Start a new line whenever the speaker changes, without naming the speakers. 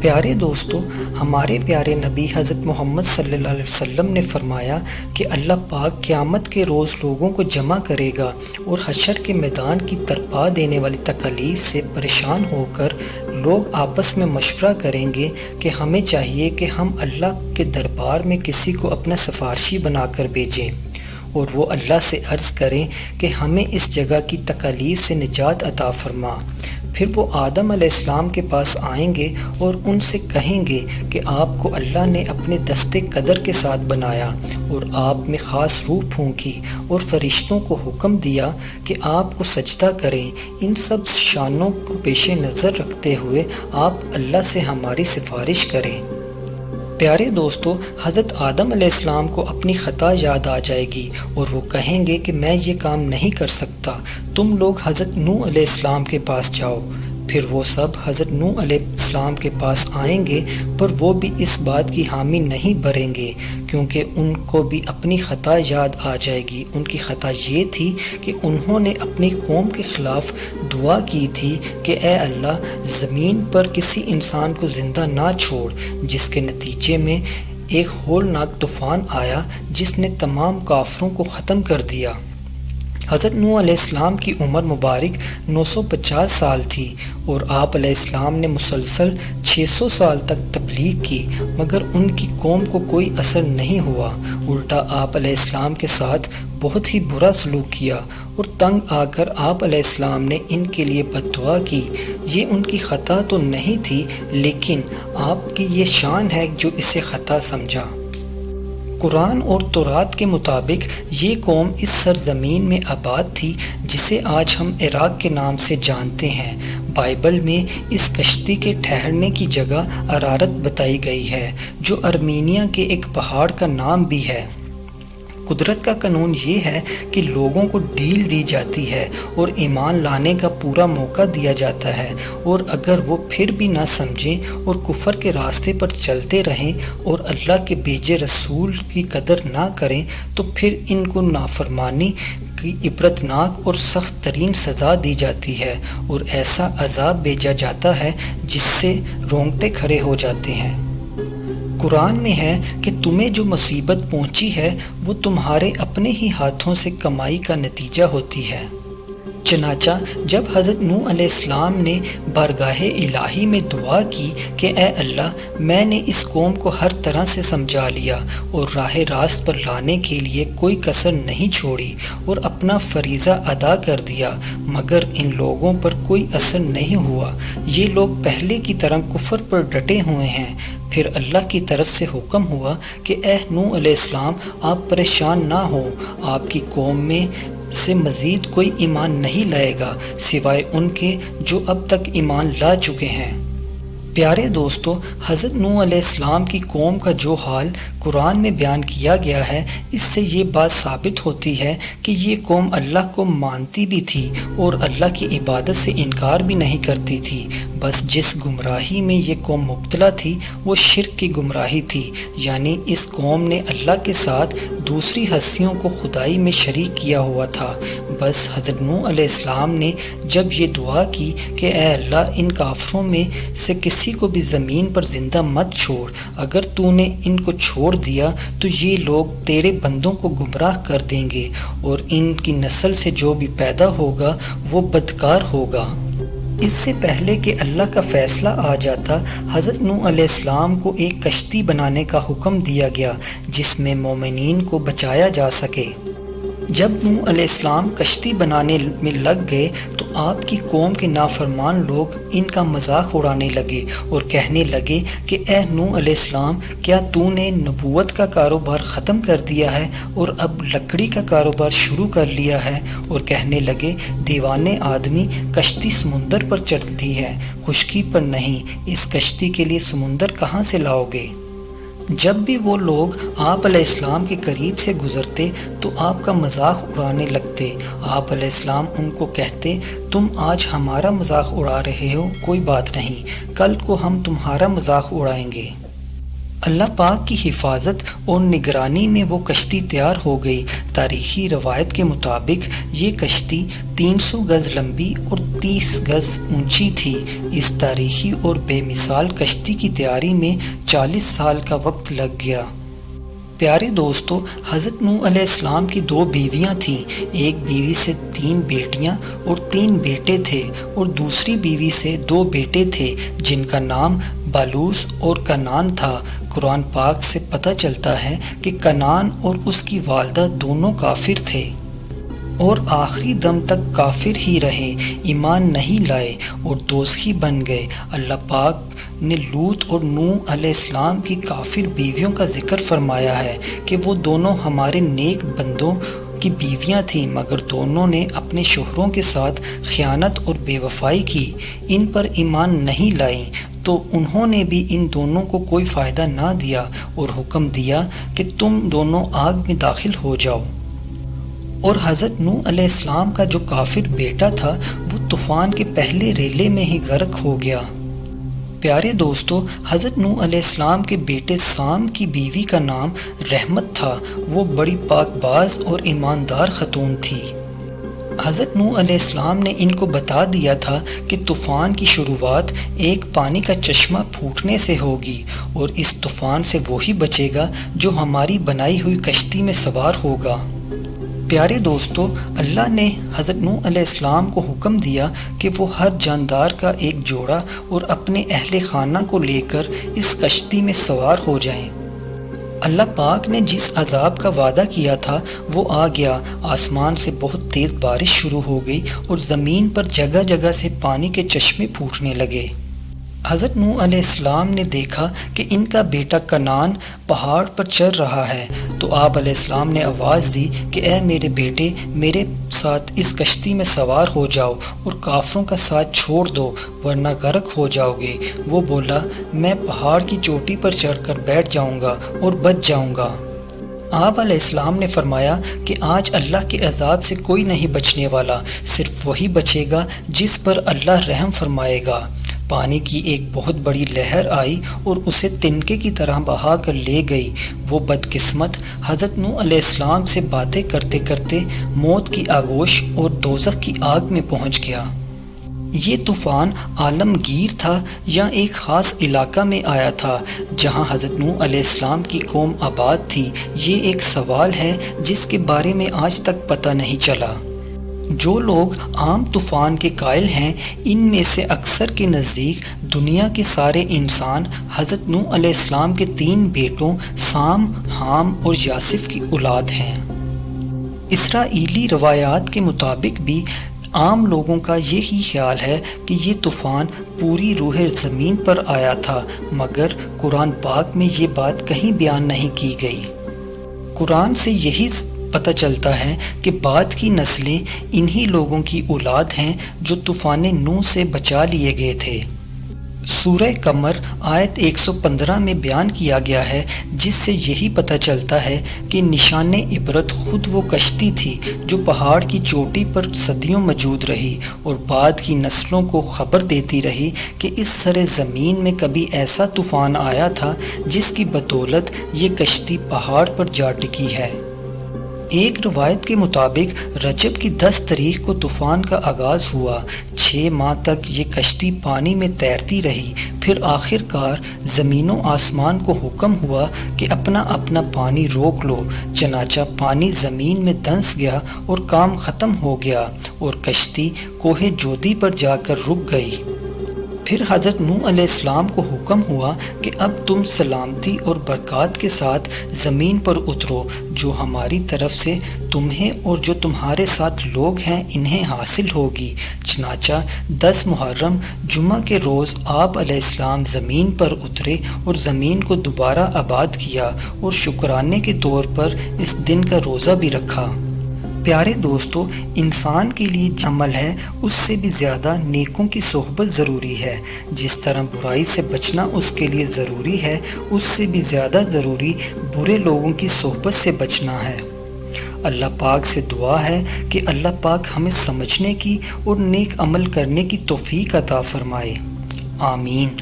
پیارے دوستو، ہمارے پیارے نبی حضرت محمد صلی اللہ علیہ وسلم نے فرمایا کہ اللہ پاک قیامت کے روز لوگوں کو جمع کرے گا اور حشر کے میدان کی تڑپا دینے والی تکالیف سے پریشان ہو کر لوگ آپس میں مشورہ کریں گے کہ ہمیں چاہیے کہ ہم اللہ کے دربار میں کسی کو اپنا سفارشی بنا کر بھیجیں، اور وہ اللہ سے عرض کریں کہ ہمیں اس جگہ کی تکالیف سے نجات عطا فرما۔ پھر وہ آدم علیہ السلام کے پاس آئیں گے اور ان سے کہیں گے کہ آپ کو اللہ نے اپنے دست قدر کے ساتھ بنایا اور آپ میں خاص روح پھونکی اور فرشتوں کو حکم دیا کہ آپ کو سجدہ کریں۔ ان سب شانوں کو پیش نظر رکھتے ہوئے آپ اللہ سے ہماری سفارش کریں۔ پیارے دوستو، حضرت آدم علیہ السلام کو اپنی خطا یاد آ جائے گی اور وہ کہیں گے کہ میں یہ کام نہیں کر سکتا، تم لوگ حضرت نوح علیہ السلام کے پاس جاؤ۔ پھر وہ سب حضرت نوح علیہ السلام کے پاس آئیں گے، پر وہ بھی اس بات کی حامی نہیں بھریں گے کیونکہ ان کو بھی اپنی خطا یاد آ جائے گی۔ ان کی خطا یہ تھی کہ انہوں نے اپنی قوم کے خلاف دعا کی تھی کہ اے اللہ، زمین پر کسی انسان کو زندہ نہ چھوڑ، جس کے نتیجے میں ایک ہولناک طوفان آیا جس نے تمام کافروں کو ختم کر دیا۔ حضرت نوح علیہ السلام کی عمر مبارک 950 سال تھی اور آپ علیہ السلام نے مسلسل 600 سال تک تبلیغ کی، مگر ان کی قوم کو کوئی اثر نہیں ہوا۔ الٹا آپ علیہ السلام کے ساتھ بہت ہی برا سلوک کیا اور تنگ آ کر آپ علیہ السلام نے ان کے لیے بد دعا کی۔ یہ ان کی خطا تو نہیں تھی، لیکن آپ کی یہ شان ہے جو اسے خطا سمجھا۔ قرآن اور تورات کے مطابق یہ قوم اس سرزمین میں آباد تھی جسے آج ہم عراق کے نام سے جانتے ہیں۔ بائبل میں اس کشتی کے ٹھہرنے کی جگہ ارارات بتائی گئی ہے، جو ارمینیا کے ایک پہاڑ کا نام بھی ہے۔ قدرت کا قانون یہ ہے کہ لوگوں کو ڈھیل دی جاتی ہے اور ایمان لانے کا پورا موقع دیا جاتا ہے، اور اگر وہ پھر بھی نہ سمجھیں اور کفر کے راستے پر چلتے رہیں اور اللہ کے بھیجے رسول کی قدر نہ کریں تو پھر ان کو نافرمانی کی عبرتناک اور سخت ترین سزا دی جاتی ہے اور ایسا عذاب بھیجا جاتا ہے جس سے رونگٹے کھڑے ہو جاتے ہیں۔ قرآن میں ہے کہ تمہیں جو مصیبت پہنچی ہے وہ تمہارے اپنے ہی ہاتھوں سے کمائی کا نتیجہ ہوتی ہے۔ چنانچہ جب حضرت نوح علیہ السلام نے بارگاہ الہی میں دعا کی کہ اے اللہ، میں نے اس قوم کو ہر طرح سے سمجھا لیا اور راہ راست پر لانے کے لیے کوئی کسر نہیں چھوڑی اور اپنا فریضہ ادا کر دیا، مگر ان لوگوں پر کوئی اثر نہیں ہوا، یہ لوگ پہلے کی طرح کفر پر ڈٹے ہوئے ہیں۔ پھر اللہ کی طرف سے حکم ہوا کہ اے نوح علیہ السلام، آپ پریشان نہ ہوں، آپ کی قوم میں سے مزید کوئی ایمان نہیں لائے گا سوائے ان کے جو اب تک ایمان لا چکے ہیں۔ پیارے دوستو، حضرت نوح علیہ السلام کی قوم کا جو حال قرآن میں بیان کیا گیا ہے، اس سے یہ بات ثابت ہوتی ہے کہ یہ قوم اللہ کو مانتی بھی تھی اور اللہ کی عبادت سے انکار بھی نہیں کرتی تھی، بس جس گمراہی میں یہ قوم مبتلا تھی وہ شرک کی گمراہی تھی، یعنی اس قوم نے اللہ کے ساتھ دوسری ہستیوں کو خدائی میں شریک کیا ہوا تھا۔ بس حضرت نوح علیہ السلام نے جب یہ دعا کی کہ اے اللہ، ان کافروں میں سے کسی کو بھی زمین پر زندہ مت چھوڑ، اگر تو نے ان کو چھوڑ دیا تو یہ لوگ تیرے بندوں کو گمراہ کر دیں گے اور ان کی نسل سے جو بھی پیدا ہوگا وہ بدکار ہوگا۔ اس سے پہلے کہ اللہ کا فیصلہ آ جاتا، حضرت نوح علیہ السلام کو ایک کشتی بنانے کا حکم دیا گیا جس میں مومنین کو بچایا جا سکے۔ جب نوح علیہ السلام کشتی بنانے میں لگ گئے تو آپ کی قوم کے نافرمان لوگ ان کا مذاق اڑانے لگے اور کہنے لگے کہ اے نوح علیہ السلام، کیا تو نے نبوت کا کاروبار ختم کر دیا ہے اور اب لکڑی کا کاروبار شروع کر لیا ہے؟ اور کہنے لگے، دیوانے آدمی، کشتی سمندر پر چلتی ہے، خشکی پر نہیں، اس کشتی کے لیے سمندر کہاں سے لاؤ گے؟ جب بھی وہ لوگ آپ علیہ السلام کے قریب سے گزرتے تو آپ کا مذاق اڑانے لگتے۔ آپ علیہ السلام ان کو کہتے، تم آج ہمارا مذاق اڑا رہے ہو، کوئی بات نہیں، کل کو ہم تمہارا مذاق اڑائیں گے۔ اللہ پاک کی حفاظت اور نگرانی میں وہ کشتی تیار ہو گئی۔ تاریخی روایت کے مطابق یہ کشتی 300 گز لمبی اور 30 گز اونچی تھی۔ اس تاریخی اور بے مثال کشتی کی تیاری میں 40 سال کا وقت لگ گیا۔ پیارے دوستو، حضرت نوح علیہ السلام کی 2 بیویاں تھیں۔ ایک بیوی سے 3 بیٹیاں اور 3 بیٹے تھے، اور دوسری بیوی سے 2 بیٹے تھے جن کا نام بالوس اور کنعان تھا۔ قرآن پاک سے پتہ چلتا ہے کہ کنعان اور اس کی والدہ دونوں کافر تھے اور آخری دم تک کافر ہی رہے، ایمان نہیں لائے اور دوزخی بن گئے۔ اللہ پاک نے لوط اور نوح علیہ السلام کی کافر بیویوں کا ذکر فرمایا ہے کہ وہ دونوں ہمارے نیک بندوں کی بیویاں تھیں، مگر دونوں نے اپنے شوہروں کے ساتھ خیانت اور بے وفائی کی، ان پر ایمان نہیں لائیں، تو انہوں نے بھی ان دونوں کو کوئی فائدہ نہ دیا اور حکم دیا کہ تم دونوں آگ میں داخل ہو جاؤ۔ اور حضرت نوح علیہ السلام کا جو کافر بیٹا تھا وہ طوفان کے پہلے ریلے میں ہی غرق ہو گیا۔ پیارے دوستو، حضرت نوح علیہ السلام کے بیٹے سام کی بیوی کا نام رحمت تھا۔ وہ بڑی پاک باز اور ایماندار خاتون تھی۔ حضرت نوح علیہ السلام نے ان کو بتا دیا تھا کہ طوفان کی شروعات ایک پانی کا چشمہ پھوٹنے سے ہوگی، اور اس طوفان سے وہی بچے گا جو ہماری بنائی ہوئی کشتی میں سوار ہوگا۔ پیارے دوستو، اللہ نے حضرت نوح علیہ السلام کو حکم دیا کہ وہ ہر جاندار کا ایک جوڑا اور اپنے اہل خانہ کو لے کر اس کشتی میں سوار ہو جائیں۔ اللہ پاک نے جس عذاب کا وعدہ کیا تھا وہ آ گیا۔ آسمان سے بہت تیز بارش شروع ہو گئی اور زمین پر جگہ جگہ سے پانی کے چشمے پھوٹنے لگے۔ حضرت نوح علیہ السلام نے دیکھا کہ ان کا بیٹا کنعان پہاڑ پر چڑھ رہا ہے، تو آپ علیہ السلام نے آواز دی کہ اے میرے بیٹے، میرے ساتھ اس کشتی میں سوار ہو جاؤ اور کافروں کا ساتھ چھوڑ دو ورنہ غرق ہو جاؤ گے۔ وہ بولا، میں پہاڑ کی چوٹی پر چڑھ کر بیٹھ جاؤں گا اور بچ جاؤں گا۔ آپ علیہ السلام نے فرمایا کہ آج اللہ کے عذاب سے کوئی نہیں بچنے والا، صرف وہی بچے گا جس پر اللہ رحم فرمائے گا۔ پانی کی ایک بہت بڑی لہر آئی اور اسے تنکے کی طرح بہا کر لے گئی۔ وہ بدقسمت حضرت نوح علیہ السلام سے باتیں کرتے کرتے موت کی آغوش اور دوزخ کی آگ میں پہنچ گیا۔ یہ طوفان عالمگیر تھا یا ایک خاص علاقہ میں آیا تھا جہاں حضرت نوح علیہ السلام کی قوم آباد تھی؟ یہ ایک سوال ہے جس کے بارے میں آج تک پتہ نہیں چلا۔ جو لوگ عام طوفان کے قائل ہیں، ان میں سے اکثر کے نزدیک دنیا کے سارے انسان حضرت نوح علیہ السلام کے 3 بیٹوں سام، حام اور یاسف کی اولاد ہیں۔ اسرائیلی روایات کے مطابق بھی عام لوگوں کا یہی خیال ہے کہ یہ طوفان پوری روح زمین پر آیا تھا، مگر قرآن پاک میں یہ بات کہیں بیان نہیں کی گئی۔ قرآن سے یہی پتہ چلتا ہے کہ بعد کی نسلیں انہی لوگوں کی اولاد ہیں جو طوفان نوح سے بچا لیے گئے تھے۔ سورہ قمر آیت 115 میں بیان کیا گیا ہے، جس سے یہی پتہ چلتا ہے کہ نشان عبرت خود وہ کشتی تھی جو پہاڑ کی چوٹی پر صدیوں موجود رہی اور بعد کی نسلوں کو خبر دیتی رہی کہ اس سر زمین میں کبھی ایسا طوفان آیا تھا جس کی بدولت یہ کشتی پہاڑ پر جا ٹکی ہے۔ ایک روایت کے مطابق رجب کی 10 تاریخ کو طوفان کا آغاز ہوا۔ 6 ماہ تک یہ کشتی پانی میں تیرتی رہی، پھر آخر کار زمین و آسمان کو حکم ہوا کہ اپنا اپنا پانی روک لو، چنانچہ پانی زمین میں دھنس گیا اور کام ختم ہو گیا اور کشتی کوہ جودی پر جا کر رک گئی۔ پھر حضرت نوح علیہ السلام کو حکم ہوا کہ اب تم سلامتی اور برکات کے ساتھ زمین پر اترو، جو ہماری طرف سے تمہیں اور جو تمہارے ساتھ لوگ ہیں انہیں حاصل ہوگی۔ چنانچہ 10 محرم جمعہ کے روز آپ علیہ السلام زمین پر اترے اور زمین کو دوبارہ آباد کیا اور شکرانے کے طور پر اس دن کا روزہ بھی رکھا۔ پیارے دوستو، انسان کے لیے جو عمل ہے اس سے بھی زیادہ نیکوں کی صحبت ضروری ہے۔ جس طرح برائی سے بچنا اس کے لیے ضروری ہے، اس سے بھی زیادہ ضروری برے لوگوں کی صحبت سے بچنا ہے۔ اللہ پاک سے دعا ہے کہ اللہ پاک ہمیں سمجھنے کی اور نیک عمل کرنے کی توفیق عطا فرمائے۔ آمین۔